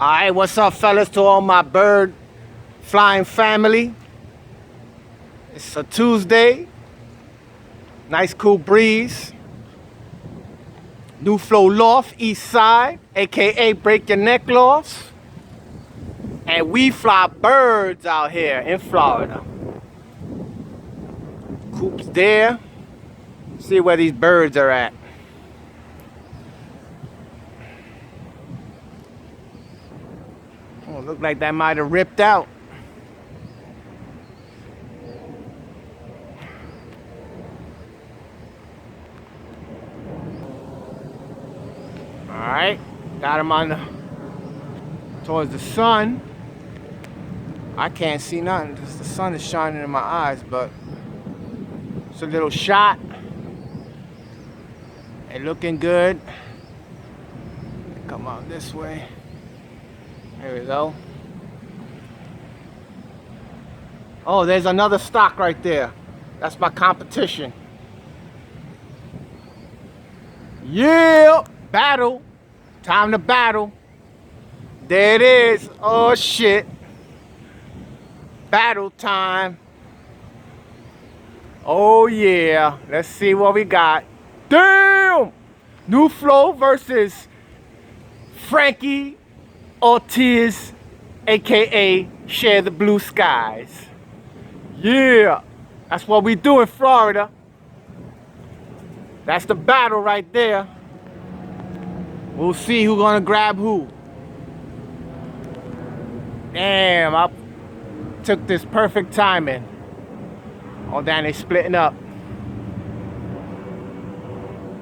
Alright, what's up, fellas, to all my bird flying family? It's a Tuesday. Nice cool breeze. New Flow Loft, East Side, aka Break Your Neck Lofts. And we fly birds out here in Florida. Coop's there. See where these birds are at. Oh, look like that might have ripped out. Alright, got him on towards the sun. I can't see nothing because the sun is shining in my eyes, but it's a little shot. And looking good. Come out this way. There we go. Oh, there's another stock right there. That's my competition. Yeah, battle. Time to battle. There it is. Oh shit. Battle time. Oh yeah. Let's see what we got. Damn! New Flow versus Frankie Ortiz, aka Share the Blue Skies. Yeah, that's what we do in Florida. That's the battle right there. We'll see who's gonna grab who. Damn, I took this perfect timing. Oh, damn, they splitting up.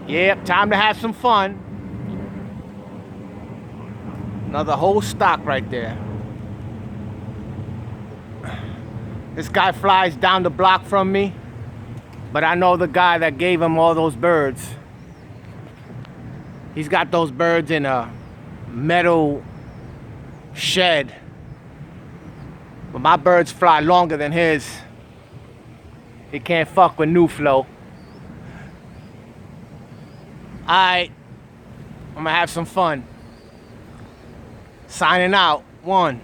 Yep, time to have some fun. Another whole stock right there. This guy flies down the block from me, but I know the guy that gave him all those birds. He's got those birds in a metal shed. But my birds fly longer than his. He can't fuck with New Flow. Alright, I'm gonna have some fun. Signing out. 1.